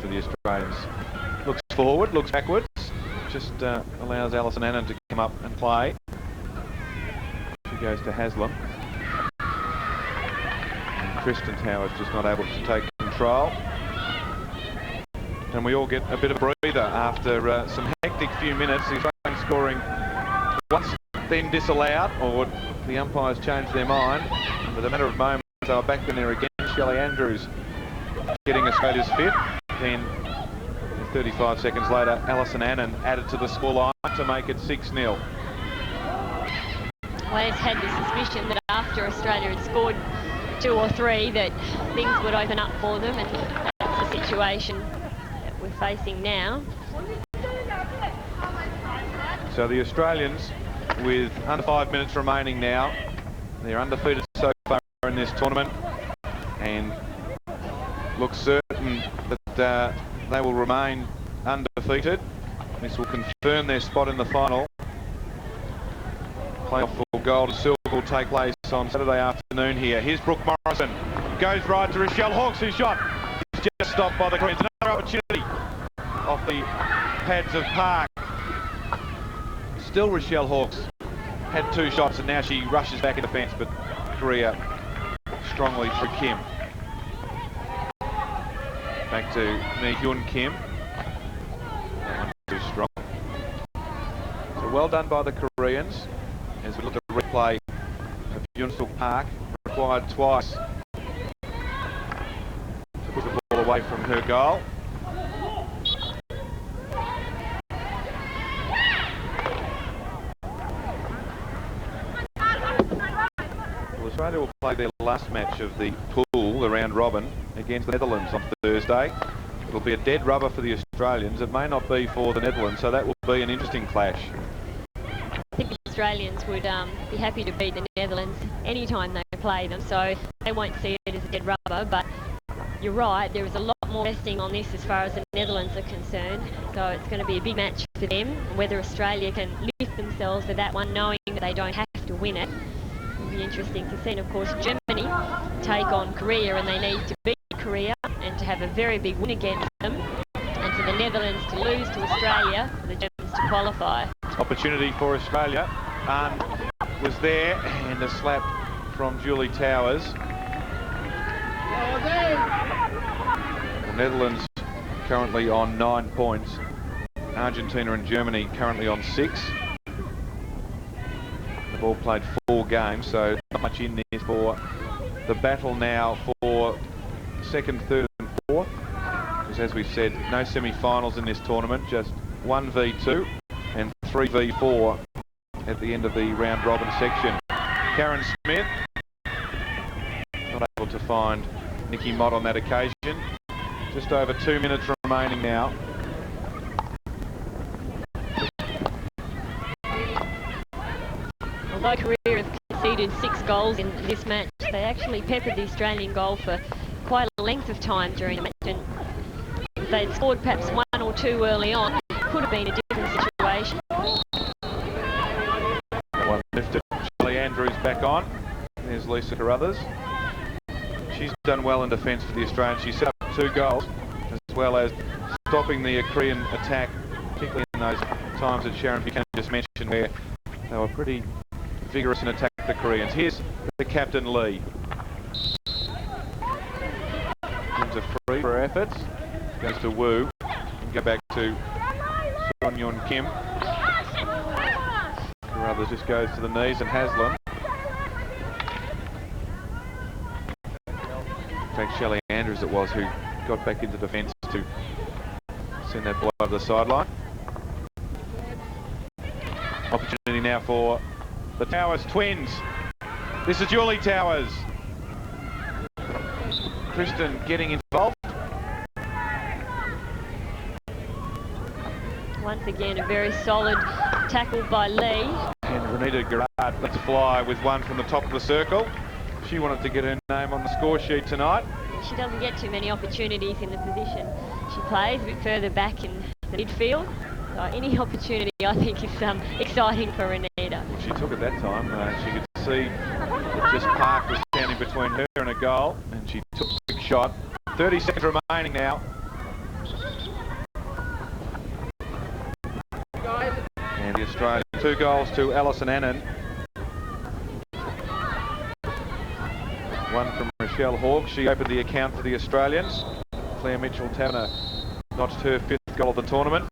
for the Australians. Looks forward, looks backwards, just allows Annan to come up and play. She goes to Haslam. And Kristen Towers just not able to take control. And we all get a bit of a breather after some hectic few minutes. The Australians scoring once, then disallowed, or the umpires changed their mind. And with a matter of moments, they were back in there again. Shelley Andrews getting Australia's fit. Then 35 seconds later, Annan added to the scoreline to make it 6-0. Well, it's had the suspicion that after Australia had scored 2 or 3 that things would open up for them, and that's the situation that we're facing now. So the Australians, with under 5 minutes remaining now, they're undefeated so far in this tournament, and looks certain that they will remain undefeated. This will confirm their spot in the final. Playoff for gold and silver will take place on Saturday afternoon here. Here's Brooke Morrison. Goes right to Rochelle Hawkes, whose shot is just stopped by the Koreans. Another opportunity off the pads of Park. Still Rochelle Hawkes had 2 shots, and now she rushes back in defence, but Korea strongly for Kim. Back to Mi-Hyun Kim. Too strong. So well done by the Koreans. As we look at the replay of Yunsuk Park, required twice to put the ball away from her goal. Well, Australia will play their last match of the pool, the round robin, against the Netherlands on Thursday. It'll be a dead rubber for the Australians. It may not be for the Netherlands, so that will be an interesting clash. I think the Australians would be happy to beat the Netherlands anytime they play them, so they won't see it as a dead rubber. But you're right, there is a lot more resting on this as far as the Netherlands are concerned, so it's going to be a big match for them. Whether Australia can lift themselves to that one, knowing that they don't have to win it, will be interesting to see. And of course, Germany take on Korea, and they need to beat Korea and to have a very big win against them, and for the Netherlands to lose to Australia, for the Germans to qualify. Opportunity for Australia. Was there, and a slap from Julie Towers. The Netherlands currently on 9 points. Argentina and Germany currently on 6. They've all played 4 games, so not much in there for the battle now for 2nd, 3rd and 4th. Because as we've said, no semi-finals in this tournament, just 1v2 and 3v4 at the end of the round robin section. Karen Smith not able to find Nikki Mott on that occasion. Just over 2 minutes remaining now. Although Korea have conceded 6 goals in this match, they actually peppered the Australian goal for quite a length of time during the match, and if they'd scored perhaps 1 or 2 early on, it could have been a different situation. One lifted. Shelley Andrews back on. There's Lisa Carruthers. She's done well in defence for the Australians. She set up 2 goals, as well as stopping the Korean attack, particularly in those times that Sharon Buchanan just mentioned, where they were pretty vigorous in attack the Koreans. Here's the captain, Lee. Gives a free for her efforts. Goes to Wu. And go back to Son Yun Kim. Carruthers just goes to the knees, and Haslam. In fact, Shelley Andrews it was who got back into defence to send that ball over the sideline. Opportunity now for the Towers twins. This is Julie Towers. Kristen getting involved. Once again, a very solid tackle by Lee. And Renita Garrard lets fly with one from the top of the circle. She wanted to get her name on the score sheet tonight. She doesn't get too many opportunities in the position she plays, a bit further back in the midfield. So any opportunity, I think, is exciting for Renita. She took it that time. She could see that just Park was standing between her and a goal, and she took a quick shot. 30 seconds remaining now. Australia. 2 goals to Alison Annan. 1 from Rochelle Hawke. She opened the account for the Australians. Claire Mitchell-Taverner notched her 5th goal of the tournament.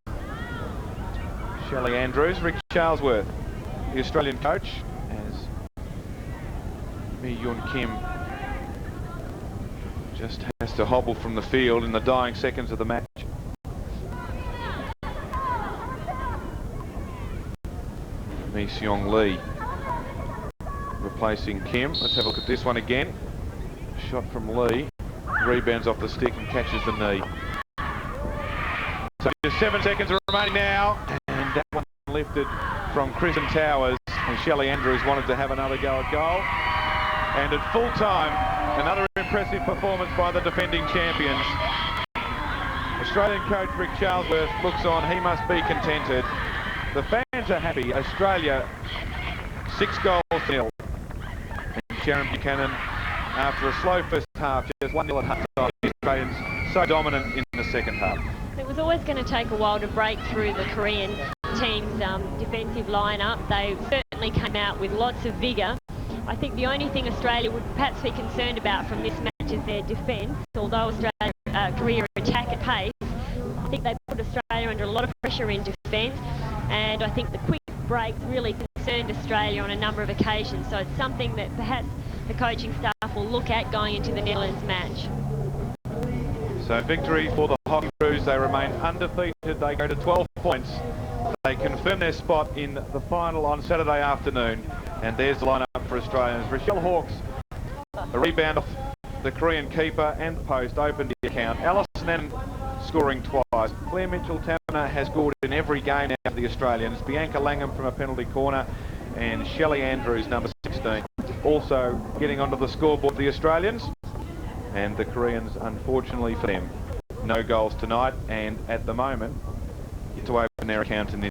Shelley Andrews. Rick Charlesworth, the Australian coach, as Mi Yun Kim just has to hobble from the field in the dying seconds of the match. Mi Seong Lee replacing Kim. Let's have a look at this one again. Shot from Lee, rebounds off the stick and catches the knee. So just 7 seconds remaining now, and that one lifted from Kristen Towers, and Shelley Andrews wanted to have another go at goal. And at full time, another impressive performance by the defending champions. Australian coach Rick Charlesworth looks on, he must be contented. The fans are happy. Australia 6-0. And Sharon Buchanan, after a slow first half, just 1-0 at half-time. The Australians so dominant in the second half. It was always going to take a while to break through the Korean team's defensive lineup. They certainly came out with lots of vigour. I think the only thing Australia would perhaps be concerned about from this match is their defence. Although Australia Korea attack at pace, I think they put Australia under a lot of pressure in defence, and I think the quick breaks really concerned Australia on a number of occasions. So it's something that perhaps the coaching staff will look at going into the Netherlands match. So victory for the Hockey Crews. They remain undefeated. They go to 12 points. They confirm their spot in the final on Saturday afternoon. And there's the lineup for Australians. Rochelle Hawke's a rebound off the Korean keeper and the post opened the account. Alison Annan scoring twice. Claire Mitchell-Taverner has scored in every game now for the Australians. Bianca Langham from a penalty corner, and Shelley Andrews, number 16, also getting onto the scoreboard for the Australians. And the Koreans, unfortunately for them, no goals tonight, and at the moment, to open their account in this